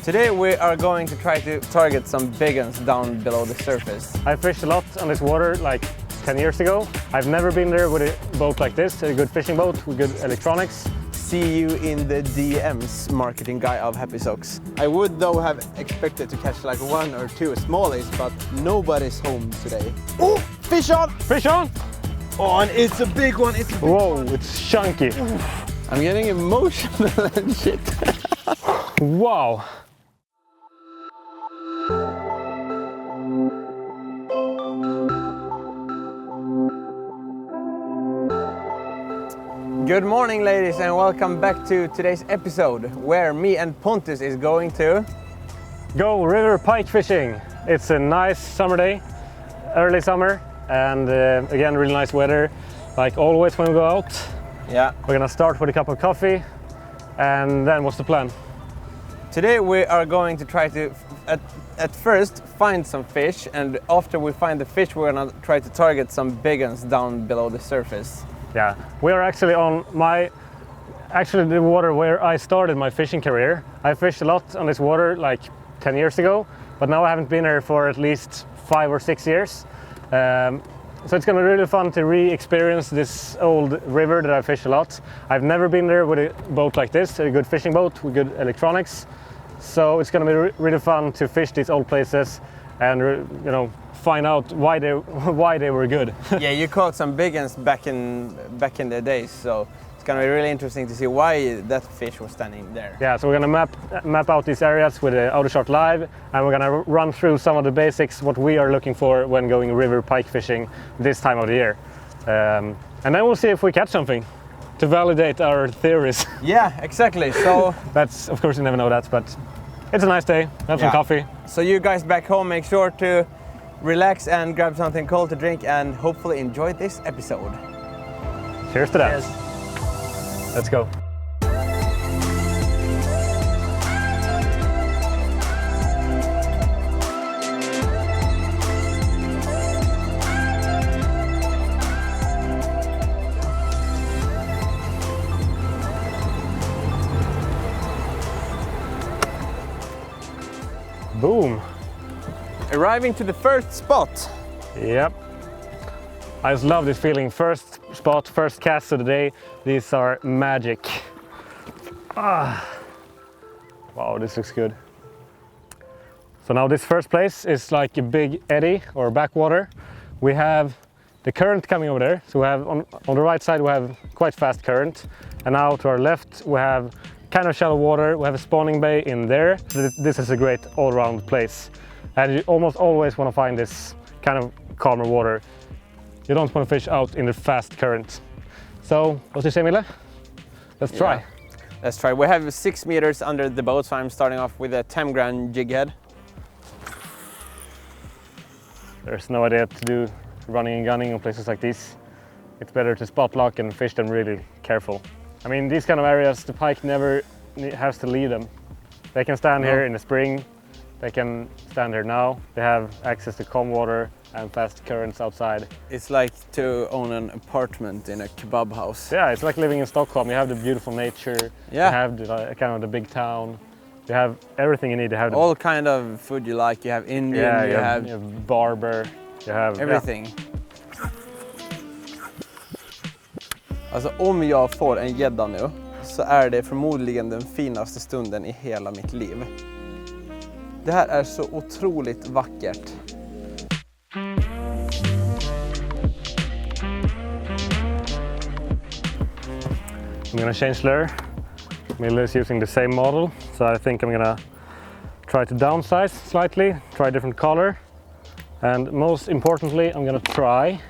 Today we are going to try to target some big ones down below the surface. I fished a lot on this water like 10 years ago. I've never been there with a boat like this, a good fishing boat with good electronics. See you in the DMs, marketing guy of Happy Socks. I would though have expected to catch like one or two smallies, but nobody's home today. Oh, fish on! Fish on! Oh, and it's a big one, it's a big Whoa, one. it's chunky. I'm getting emotional and shit. Wow. Good morning, ladies, and welcome back to today's episode where me and Pontus is going to go river pike fishing. It's a nice summer day, early summer, and again really nice weather like always when we go out. Yeah. We're gonna start with a cup of coffee, and then what's the plan? Today we are going to try to at first find some fish, and after we find the fish we're gonna try to target some big ones down below the surface. Yeah, we are actually on the water where I started my fishing career. I fished a lot on this water like 10 years ago, but now I haven't been here for at least 5 or 6 years. So it's gonna be really fun to re-experience this old river that I fish a lot. I've never been there with a boat like this, a good fishing boat with good electronics. So it's gonna be really fun to fish these old places and find out why they were good. Yeah, you caught some big ones back in the days, so it's gonna be really interesting to see why that fish was standing there. Yeah, so we're gonna map out these areas with the Autochart live, and we're gonna run through some of the basics, what we are looking for when going river pike fishing this time of the year. And then we'll see if we catch something to validate our theories. Yeah, exactly. So that's, of course, you never know that, but it's a nice day. Have some coffee. So you guys back home, make sure to relax and grab something cold to drink and hopefully enjoy this episode. Cheers to that. Cheers. Let's go. Boom. Arriving to the first spot. Yep. I just love this feeling. First spot, first cast of the day. These are magic. Ah. Wow, this looks good. So now this first place is like a big eddy or backwater. We have the current coming over there. So we have on the right side we have quite fast current. And now to our left we have kind of shallow water. We have a spawning bay in there. So this is a great all-round place. And you almost always want to find this kind of calmer water. You don't want to fish out in the fast current. So, what do you say, Mille? Let's try. Yeah. Let's try. We have 6 meters under the boat, so I'm starting off with a 10-gram jig head. There's no idea to do running and gunning on places like these. It's better to spot lock and fish them really careful. I mean, these kind of areas, the pike never has to leave them. They can stand here in the spring. They can stand here now. They have access to calm water and fast currents outside. It's like to own an apartment in a kebab house. Yeah, it's like living in Stockholm. You have the beautiful nature. Yeah. You have the, kind of the big town. You have everything you need to have. All kind of food you like. You have Indian, yeah, you have barber, you have everything. Yeah. Alltså om jag får en gädda nu så är det förmodligen den finaste stunden i hela mitt liv. Det här är så otroligt vackert. I'm gonna change lure. Mille is using the same model, so I think I'm gonna try to downsize slightly, try a different color, and most importantly, I'm gonna try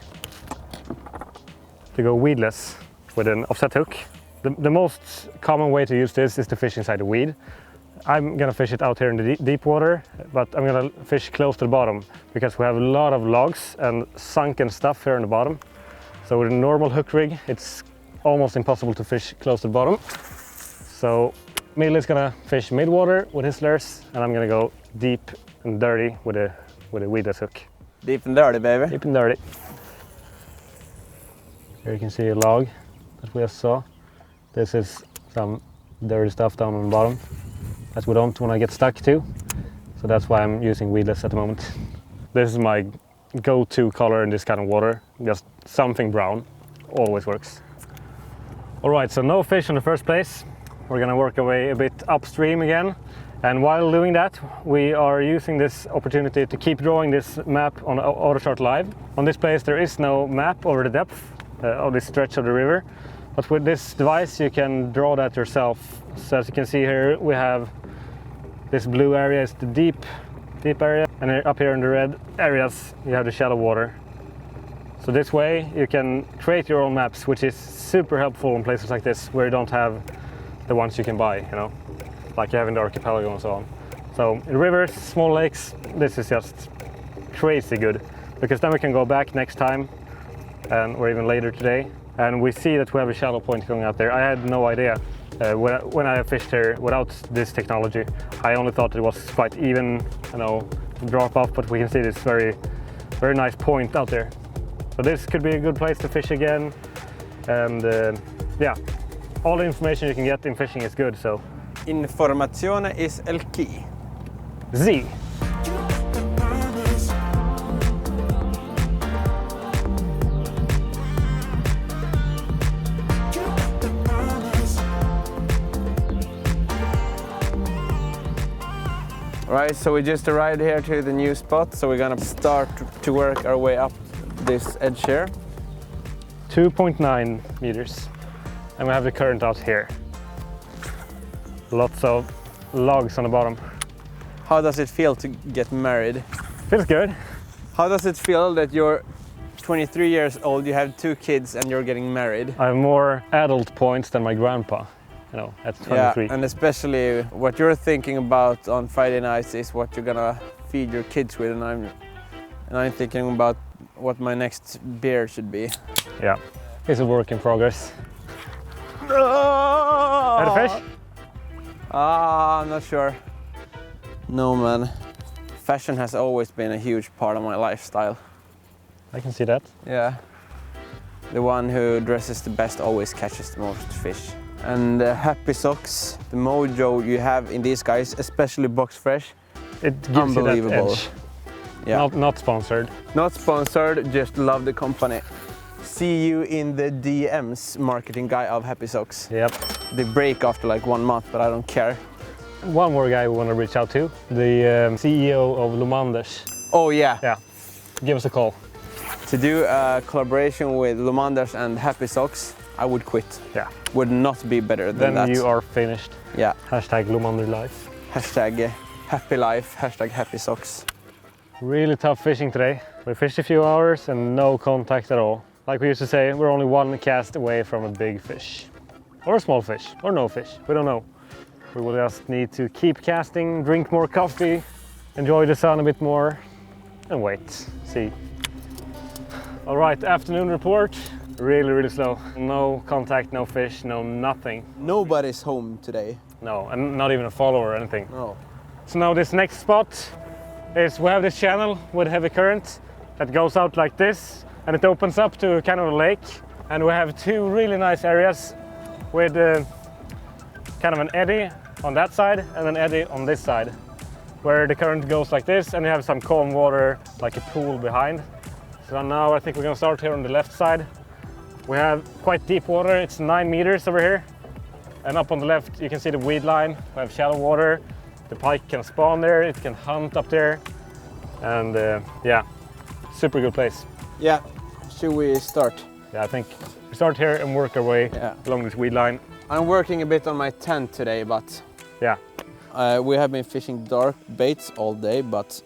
to go weedless with an offset hook. The most common way to use this is to fish inside the weed. I'm gonna fish it out here in the deep water, but I'm gonna fish close to the bottom because we have a lot of logs and sunken stuff here in the bottom. So with a normal hook rig, it's almost impossible to fish close to the bottom. So Mille is gonna fish mid-water with his lures, and I'm gonna go deep and dirty with a weedless hook. Deep and dirty, baby. Deep and dirty. Here you can see a log that we just saw. This is some dirty stuff down on the bottom. that we don't want to get stuck to. So that's why I'm using weedless at the moment. This is my go-to color in this kind of water. Just something brown, always works. All right, so no fish in the first place. We're gonna work our way a bit upstream again. And while doing that, we are using this opportunity to keep drawing this map on Autochart Live. On this place, there is no map over the depth of this stretch of the river. But with this device, you can draw that yourself. So as you can see here, we have this blue area is the deep area. And up here in the red areas, you have the shallow water. So this way, you can create your own maps, which is super helpful in places like this, where you don't have the ones you can buy, you know, like you have in the archipelago and so on. So in rivers, small lakes, this is just crazy good, because then we can go back next time, or even later today, and we see that we have a shallow point going out there. I had no idea when I fished here without this technology. I only thought it was quite even, you know, drop off, but we can see this very nice point out there. So this could be a good place to fish again, and yeah, all the information you can get in fishing is good. So Informazione is el key. Z. Right, so we just arrived here to the new spot, so we're gonna start to work our way up this edge here. 2.9 meters, and we have the current out here. Lots of logs on the bottom. How does it feel to get married? Feels good. How does it feel that you're 23 years old, you have 2 kids, and you're getting married? I have more adult points than my grandpa, you know, at 23. Yeah, and especially what you're thinking about on Friday nights is what you're gonna feed your kids with, and I'm thinking about what my next beer should be. Yeah, it's a work in progress. Oh! Had a fish? I'm not sure. No, man. Fashion has always been a huge part of my lifestyle. I can see that. Yeah. The one who dresses the best always catches the most fish. And Happy Socks, the mojo you have in these guys, especially box fresh, It gives you that unbelievable. edge. Yeah. Not sponsored. Not sponsored, just love the company. See you in the DMs, marketing guy of Happy Socks. Yep. They break after like 1 month, but I don't care. One more guy we want to reach out to, the CEO of Lumanders. Oh yeah. Yeah, give us a call. To do a collaboration with Lumanders and Happy Socks, I would quit. Yeah. Would not be better than Then that. you are finished. Yeah. Hashtag Lumander life. Hashtag happy life, hashtag Happy Socks. Really tough fishing today. We fished a few hours and no contact at all. Like we used to say, we're only 1 cast away from a big fish. Or a small fish, or no fish, we don't know. We will just need to keep casting, drink more coffee, enjoy the sun a bit more, and wait, see. All right, afternoon report. Really slow. No contact, no fish, no nothing. Nobody's home today. No, and not even a follower or anything. No. So now this next spot is we have this channel with heavy current that goes out like this, and it opens up to kind of a lake. And we have 2 really nice areas with kind of an eddy on that side and an eddy on this side, where the current goes like this, and you have some calm water, like a pool behind. So now I think we're gonna start here on the left side. We have quite deep water, it's 9 meters over here. And up on the left, you can see the weed line. We have shallow water. The pike can spawn there, it can hunt up there. And yeah, super good place. Yeah, should we start? Yeah, I think we start here and work our way along this weed line. I'm working a bit on my tent today, but yeah, we have been fishing dark baits all day, but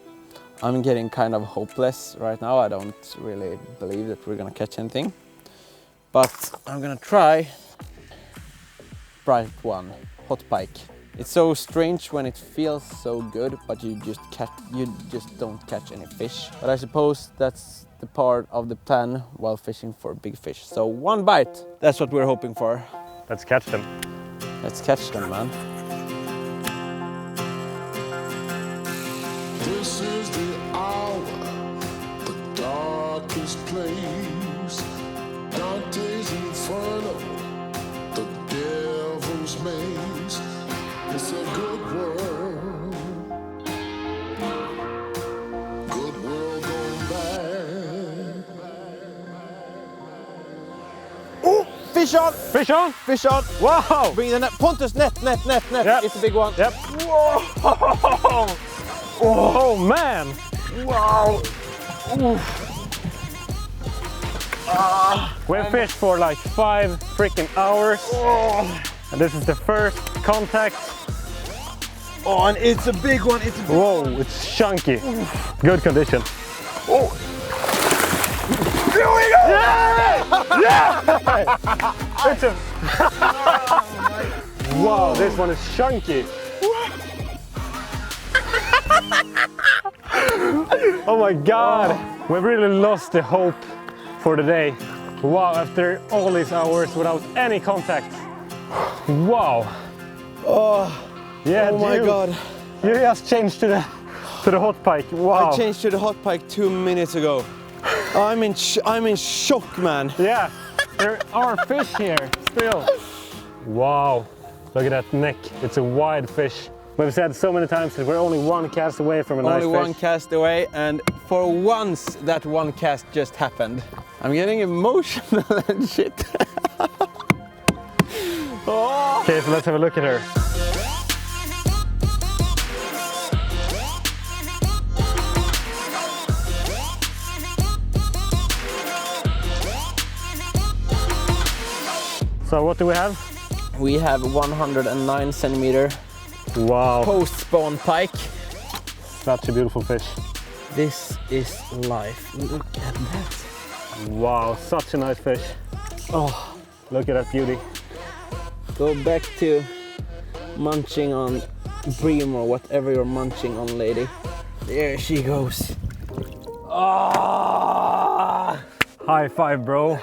I'm getting kind of hopeless right now. I don't really believe that we're gonna catch anything, but I'm gonna try bright one, hot pike. It's so strange when it feels so good, but you just don't catch any fish. But I suppose that's the part of the plan while fishing for big fish. So 1 bite, that's what we're hoping for. let's catch them. Let's catch them, man. This is the hour, the darkest place. Dante's Inferno, the devil's maze. It's a good world. Fish on! Fish on! Fish on! Wow! Bring the net. Pontus, net. Yep. It's a big one. Yep. Whoa! Oh man! Wow! We've fished for like 5 freaking hours. And this is the first contact. Oh, and it's a big one. It's a big Whoa, it's chunky. Good condition. Oh! Here we go! Yeah! It's a... Wow, this one is chunky. Oh my god! We've really lost the hope for the day. Wow, after all these hours without any contact. Wow. Oh, Yeah, oh my dude. god. You just changed to the hot pike. Wow. I changed to the hot pike 2 minutes ago. I'm in shock, man. Yeah, there are fish here still. Wow, look at that neck. It's a wide fish. We've said so many times that we're only one cast away from a nice fish. Only one cast away, and for once that one cast just happened. I'm getting emotional and shit. Oh. Okay, so let's have a look at her. So what do we have? We have 109 centimeter Wow, post-spawn pike. such a beautiful fish. This is life. Look at that. Wow, such a nice fish. Oh, look at that beauty. Go back to munching on bream or whatever you're munching on, lady. There she goes. Ah! High five, bro.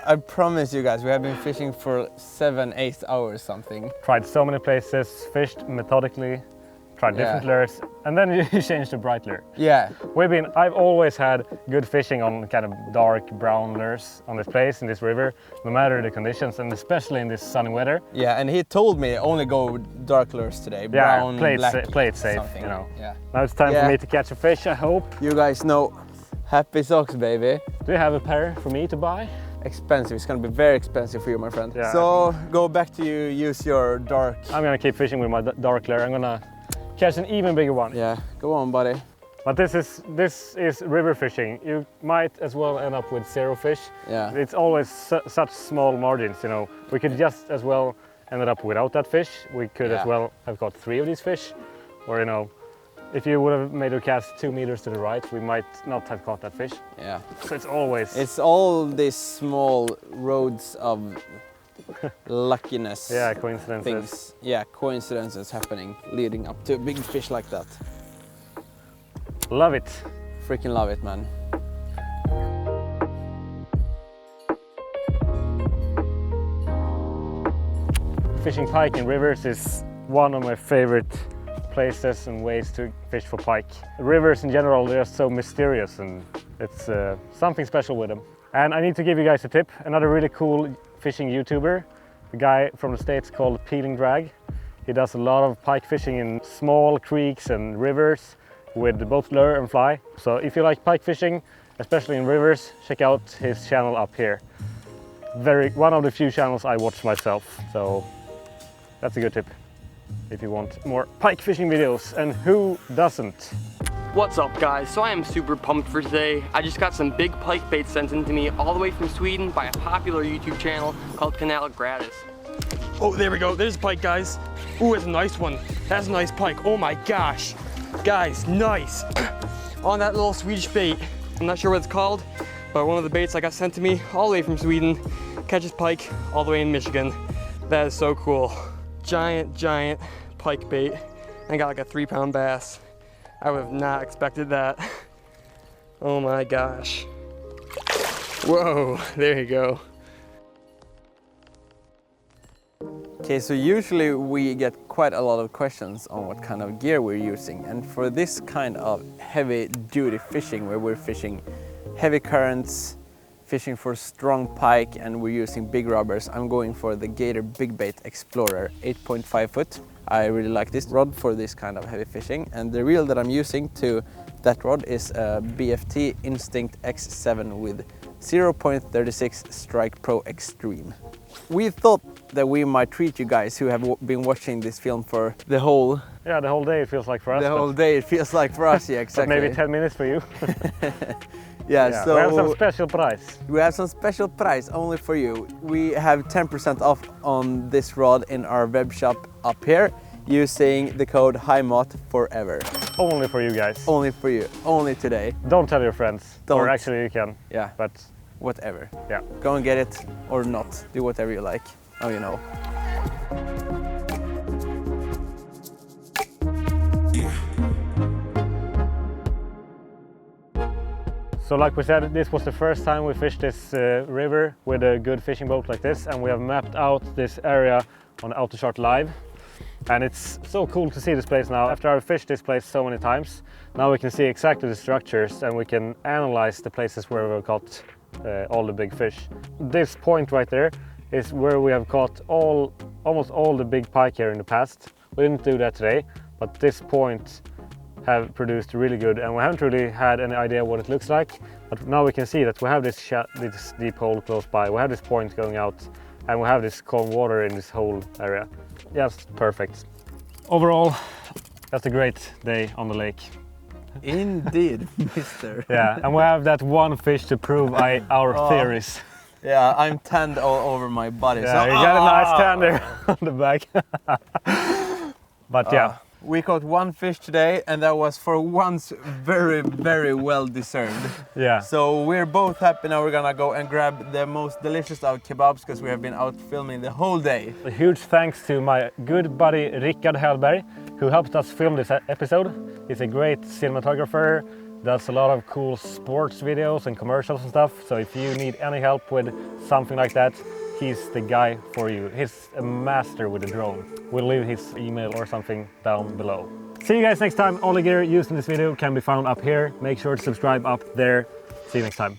I promise you guys, we have been fishing for 7-8 hours something. Tried so many places, fished methodically, tried different lures, and then you changed to bright lure. Yeah. I've always had good fishing on kind of dark brown lures on this place, in this river, no matter the conditions, and especially in this sunny weather. Yeah, and he told me only go dark lures today. Brown, black, play it safe, something. you know. Yeah. Now it's time for me to catch a fish, I hope. You guys know, happy socks, baby. Do you have a pair for me to buy? Expensive, it's gonna be very expensive for you, my friend. Yeah. So go back to you, use your dark. I'm gonna keep fishing with my dark lure. I'm gonna catch an even bigger one. Yeah, go on, buddy. But this is river fishing. You might as well end up with 0 fish. Yeah. It's always such small margins, you know. We could just as well ended up without that fish. We could as well have got 3 of these fish, or you know, if you would have made a cast 2 meters to the right, we might not have caught that fish. Yeah. So it's always... It's all these small roads of luckiness. Yeah, coincidences. Things. Yeah, coincidences happening, leading up to a big fish like that. Love it. Freaking love it, man. Fishing pike in rivers is one of my favorite places and ways to fish for pike. Rivers in general, they're so mysterious, and it's something special with them. And I need to give you guys a tip. Another really cool fishing YouTuber, a guy from the States called Peelindrag. He does a lot of pike fishing in small creeks and rivers with both lure and fly. So if you like pike fishing, especially in rivers, check out his channel up here. One of the few channels I watch myself. So that's a good tip if you want more pike fishing videos, and who doesn't? What's up, guys? So I am super pumped for today. I just got some big pike bait sent in to me all the way from Sweden by a popular YouTube channel called Canal Gratis. Oh, there we go. There's a pike, guys. Ooh, it's a nice one. That's a nice pike. Oh my gosh. Guys, nice. On that little Swedish bait. I'm not sure what it's called, but one of the baits I got sent to me all the way from Sweden catches pike all the way in Michigan. That is so cool. Giant pike bait. I got like a 3-pound bass. I would have not expected that. Oh my gosh. Whoa, there you go. Okay, so usually we get quite a lot of questions on what kind of gear we're using, and for this kind of heavy duty fishing where we're fishing heavy currents, fishing for strong pike, and we're using big rubbers, I'm going for the Gator Big Bait Explorer 8.5 foot. I really like this rod for this kind of heavy fishing, and the reel that I'm using to that rod is a BFT Instinct X7 with 0.36 Strike Pro Extreme. We thought that we might treat you guys who have been watching this film for the whole... Yeah, the whole day it feels like for us. The whole day it feels like for us, yeah, exactly. But maybe 10 minutes for you. Yeah, so we have some special price. We have some special price only for you. We have 10% off on this rod in our web shop up here using the code HIMOT forever. Only for you guys. Only for you, only today. Don't tell your friends. Don't. Or actually you can. Yeah. But whatever. yeah. Go and get it or not. Do whatever you like. Oh, you know. So like we said, this was the first time we fished this river with a good fishing boat like this, and we have mapped out this area on Autochart live. And it's so cool to see this place now. After I've fished this place so many times, now we can see exactly the structures and we can analyze the places where we've caught all the big fish. This point right there is where we have caught almost all the big pike here in the past. We didn't do that today, but this point have produced really good, and we haven't really had any idea what it looks like, but now we can see that we have this deep hole close by, we have this point going out, and we have this calm water in this whole area. Just perfect. Overall, that's a great day on the lake. Indeed, mister. Yeah, and we have that one fish to prove our theories. Yeah, I'm tanned all over my body. Yeah, so, you got a nice tan there on the back. But yeah. We caught one fish today, and that was for once very, very well deserved. Yeah. So we're both happy now. We're gonna go and grab the most delicious out kebabs because we have been out filming the whole day. A huge thanks to my good buddy Rickard Hellberg, who helped us film this episode. He's a great cinematographer, does a lot of cool sports videos and commercials and stuff. So if you need any help with something like that, he's the guy for you. He's a master with the drone. We'll leave his email or something down below. See you guys next time. All the gear used in this video can be found up here. Make sure to subscribe up there. See you next time.